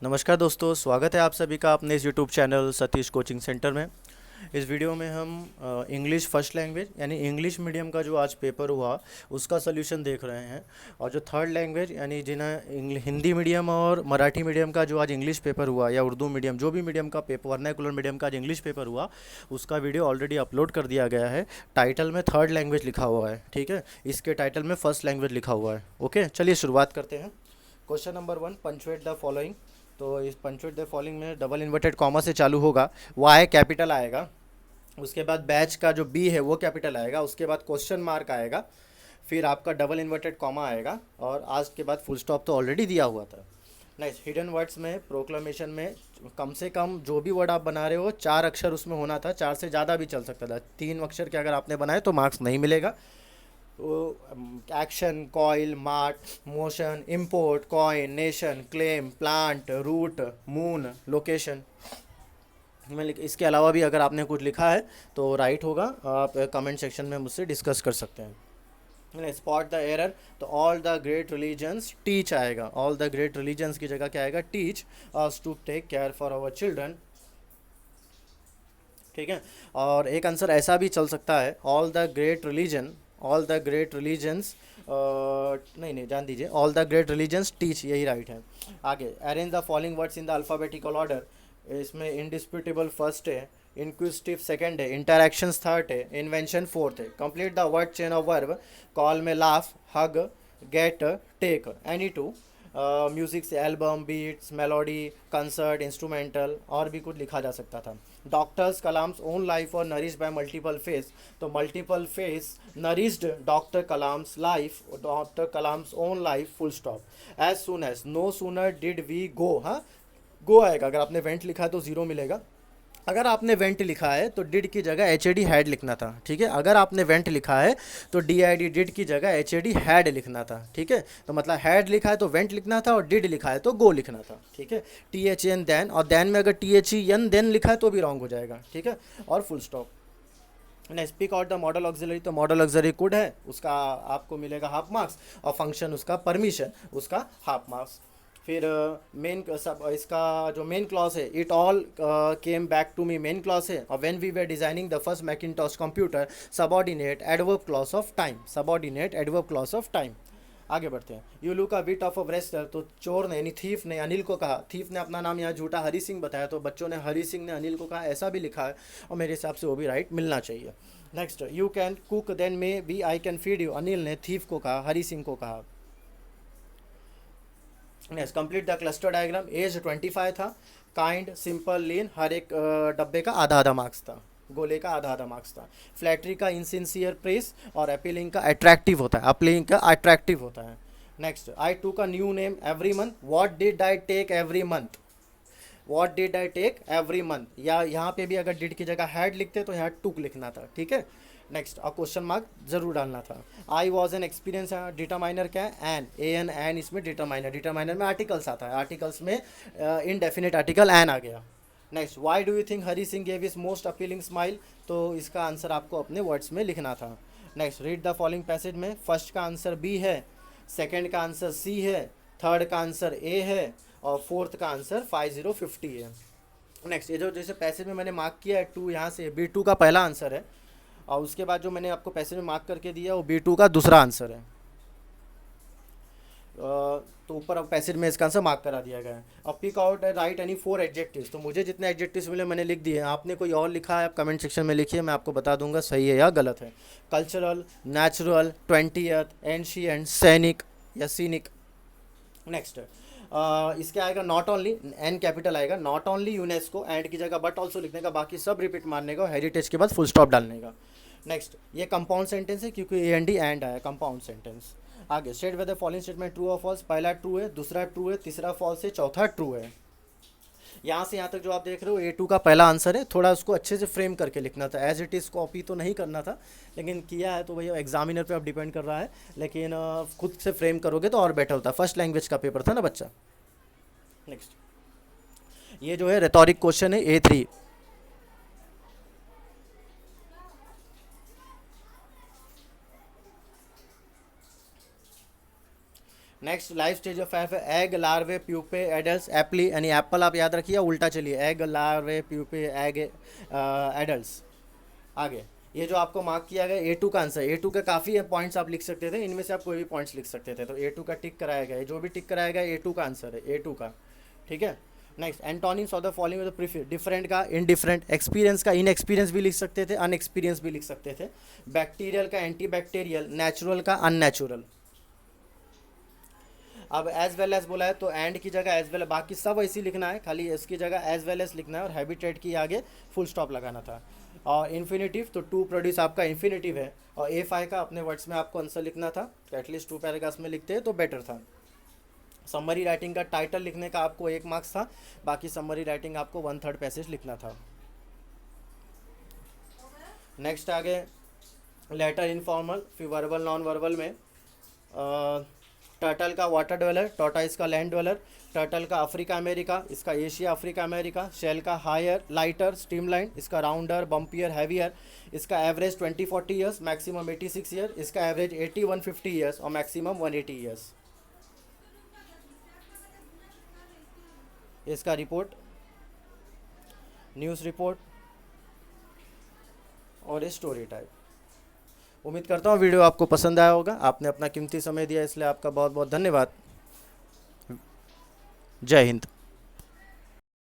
नमस्कार दोस्तों, स्वागत है आप सभी का अपने इस YouTube channel Satish coaching centre में। इस वीडियो में हम इंग्लिश फर्स्ट लैंग्वेज यानी इंग्लिश मीडियम का जो आज पेपर हुआ उसका सोल्यूशन देख रहे हैं। और जो थर्ड लैंग्वेज यानी जिन्हें हिंदी मीडियम और मराठी मीडियम का जो आज इंग्लिश पेपर हुआ या उर्दू मीडियम जो भी मीडियम का पेपर वर्नाकुलर मीडियम का आज इंग्लिश पेपर हुआ उसका वीडियो ऑलरेडी अपलोड कर दिया गया है। टाइटल में थर्ड लैंग्वेज लिखा हुआ है, ठीक है। इसके टाइटल में फर्स्ट लैंग्वेज लिखा हुआ है। ओके, चलिए शुरुआत करते हैं। Question number 1, punctuate the following. तो इस पंचुएट द फॉलोइंग में डबल इन्वर्टेड कॉमा से चालू होगा। वाई कैपिटल आएगा, उसके बाद बैच का जो बी है वो कैपिटल आएगा, उसके बाद क्वेश्चन मार्क आएगा, फिर आपका डबल इन्वर्टेड कॉमा आएगा और आज के बाद फुल स्टॉप तो ऑलरेडी दिया हुआ था। नेक्स्ट, हिडन वर्ड्स में प्रोक्लेमेशन में कम से कम जो भी वर्ड आप बना रहे हो 4 अक्षर उसमें होना था, 4 से ज़्यादा भी चल सकता था। 3 अक्षर के अगर आपने बनाए तो मार्क्स नहीं मिलेगा। Action, coil, mart, motion, import, coin, nation, claim, plant, root, moon, location. इसके अलावा भी अगर आपने कुछ लिखा है तो राइट होगा, आप कमेंट सेक्शन में मुझसे डिस्कस कर सकते हैं। स्पॉट द एरर, तो all the great religions teach आएगा। ऑल द ग्रेट रिलीजन्स की जगह क्या आएगा? Teach us to take care for our children, ठीक है। और एक आंसर ऐसा भी चल सकता है, all the great religion, all the great religions, नहीं नहीं जान दीजिए, all the great religions teach, यही राइट है। आगे, arrange the following words in the alphabetical order. इसमें इंडिस्प्यूटेबल फर्स्ट है, इंक्विजिटिव सेकंड है, इंटरैक्शंस थर्ड है, इन्वेंशन फोर्थ है। Complete the word chain of verb. Call में laugh, hug, get, take, any two. Music से album, beats, melody, concert, instrumental, और भी कुछ लिखा जा सकता था। डॉक्टर्स कलाम्स ओन लाइफ और नरिश बाय मल्टीपल फेस, तो multiple face nourished doctor Kalam's life, doctor Kalam's own life, full stop. As soon as, no sooner did we go, हाँ गो आएगा। अगर आपने वेंट लिखा है तो ज़ीरो मिलेगा। अगर आपने वेंट लिखा है तो डिड की जगह एच ए डी हैड लिखना था, ठीक है। अगर आपने वेंट लिखा है तो डी आई डी डिड की जगह एच ए डी हैड लिखना था, ठीक है। तो मतलब हैड लिखा है तो वेंट लिखना था और डिड लिखा है तो गो लिखना था, ठीक है। टी एच एन देन, और देन में अगर T H E N then लिखा है तो भी रॉन्ग हो जाएगा, ठीक है। और full stop. Next, speak out the modal auxiliary, तो मॉडल ऑक्सिलरी कुड है, उसका आपको मिलेगा हाफ मार्क्स, और फंक्शन उसका परमिशन, उसका हाफ मार्क्स। फिर मेन सब इसका जो मेन क्लॉज है, it all came back to me, main clause है। और when we were designing the first Macintosh computer, subordinate adverb clause of time, subordinate adverb clause of time. आगे बढ़ते हैं। You look a bit of a Brewster, तो चोर ने यानी thief ने अनिल को कहा, थीफ ने अपना नाम यहाँ झूठा हरी सिंह बताया तो बच्चों ने हरी सिंह ने अनिल को कहा, ऐसा भी लिखा है और मेरे हिसाब से वो भी राइट मिलना चाहिए। Next, you can cook then may be I can feed you, Anil ने थीफ को कहा, हरी सिंह को कहा। Next, complete the cluster diagram. Age 25 था। काइंड, सिंपल, लीन, हर एक डब्बे का आधा आधा मार्क्स था, गोले का आधा आधा मार्क्स था। फ्लैटरी का इनसिंसियर प्रेस, और अपीलिंग का अट्रैक्टिव होता है, अपीलिंग का अट्रैक्टिव होता है। नेक्स्ट, आई टू का new name every month, what did I take every month, what did I take every month, या यहाँ पे भी अगर डिड की जगह हैड लिखते तो यहाँ टूक लिखना था, ठीक है। नेक्स्ट, और क्वेश्चन मार्क जरूर डालना था। I was an experience, determiner क्या है? एन, ए एन एन, इसमें डिटरमाइनर, डिटरमाइनर में आर्टिकल्स आता है, आर्टिकल्स में इनडेफिनेट आर्टिकल एन आ गया। Next, why do you think Hari Singh gave is most appealing smile, तो इसका आंसर आपको अपने वर्ड्स में लिखना था। Next, read the following passage में फर्स्ट का आंसर बी है, सेकेंड का आंसर सी है, थर्ड का आंसर ए है, और फोर्थ का आंसर 5050 है। नेक्स्ट, ये जो जैसे पैसेज में मैंने मार्क किया है टू, यहाँ से बी टू का पहला आंसर है, और उसके बाद जो मैंने आपको पैसेज में मार्क करके दिया वो बी टू का दूसरा आंसर है। तो ऊपर अब पैसेज में इसका आंसर मार्क करा दिया गया है। अब pick out write any 4 adjectives, तो मुझे जितने एडजेक्टिव्स मिले मैंने लिख दिए हैं, आपने कोई और लिखा है आप कमेंट सेक्शन में लिखिए, मैं आपको बता दूंगा सही है या गलत है। कल्चरल, नेचुरल, 20th, एंशियंट, सैनिक या सीनिक। नेक्स्ट, इसके आएगा नॉट ओनली, एन कैपिटल आएगा, नॉट ओनली यूनेस्को, एंड की जगह बट ऑल्सो लिखने का, बाकी सब रिपीट मारने का, हेरिटेज के बाद फुल स्टॉप डालने का। नेक्स्ट, ये कंपाउंड सेंटेंस है क्योंकि ए एन डी एंड आया, कंपाउंड सेंटेंस। आगे, state whether following statement true और फॉल्स, पहला ट्रू है, दूसरा ट्रू है, तीसरा फॉल्स है, चौथा ट्रू है। यहाँ से यहाँ तक जो आप देख रहे हो ए टू का पहला आंसर है, थोड़ा उसको अच्छे से फ्रेम करके लिखना था, एज इट इज़ कॉपी तो नहीं करना था, लेकिन किया है तो भैया एग्जामिनर पे अब डिपेंड कर रहा है, लेकिन खुद से फ्रेम करोगे तो और बेटर होता है, फर्स्ट लैंग्वेज का पेपर था ना बच्चा। नेक्स्ट, ये जो है रेटोरिक क्वेश्चन है A3। Next life stage of life है एग, लार्वे, प्यूपे, एडल्ट, एप्ली, यानी एप्पल आप याद रखिए, उल्टा चलिए, एग, लार्वे, प्यूपे, एग, एडल्ट्स। आगे ये जो आपको मार्क किया गया ए टू का आंसर, ए टू के काफ़ी पॉइंट्स आप लिख सकते थे, इनमें से आप कोई भी पॉइंट्स लिख सकते थे, तो ए टू का टिक कराया गया है, जो भी टिक कराया गया ए टू का आंसर है, ए टू का। ठीक है। Next antonyms of the following with prefix, different का इनडिफरेंट, एक्सपीरियंस का इनएक्सपीरियंस भी लिख सकते थे, अनएक्सपीरियंस भी लिख सकते थे, बैक्टीरियल का एंटी बैक्टीरियल, नेचुरल का अननेचुरल। अब एज वेल एज बोला है तो एंड की जगह एज वेल, बाकी सब ऐसे लिखना है, खाली इसकी जगह एज वेल एज लिखना है, और हैबिटेट की आगे फुल स्टॉप लगाना था। और इन्फिनेटिव तो टू प्रोड्यूस आपका इन्फिनेटिव है, और ए फाइव का अपने वर्ड्स में आपको आंसर लिखना था, तो एटलीस्ट 2 पैराग्राफ्स में लिखते हैं तो बेटर था। समरी राइटिंग का टाइटल लिखने का आपको 1 मार्क्स था, बाकी समरी राइटिंग आपको 1/3 पैसेज लिखना था। नेक्स्ट आगे लेटर इनफॉर्मल, फिर वर्बल नॉन वर्बल में टर्टल का वाटर ड्वेलर, टॉर्टाइस का लैंड ड्वेलर, टर्टल का अफ्रीका अमेरिका, इसका एशिया अफ्रीका अमेरिका, शेल का हायर, लाइटर, स्ट्रीमलाइन, इसका राउंडर, बम्पियर, हैवियर, इसका एवरेज 20-40 ईयर्स, मैक्सिमम 86 ईयर, इसका एवरेज 80-150 ईयर्स और मैक्सिमम 180 ईयर्स। इसका रिपोर्ट, न्यूज़ रिपोर्ट और स्टोरी टाइप। उम्मीद करता हूँ वीडियो आपको पसंद आया होगा, आपने अपना कीमती समय दिया इसलिए आपका बहुत बहुत धन्यवाद। जय हिंद।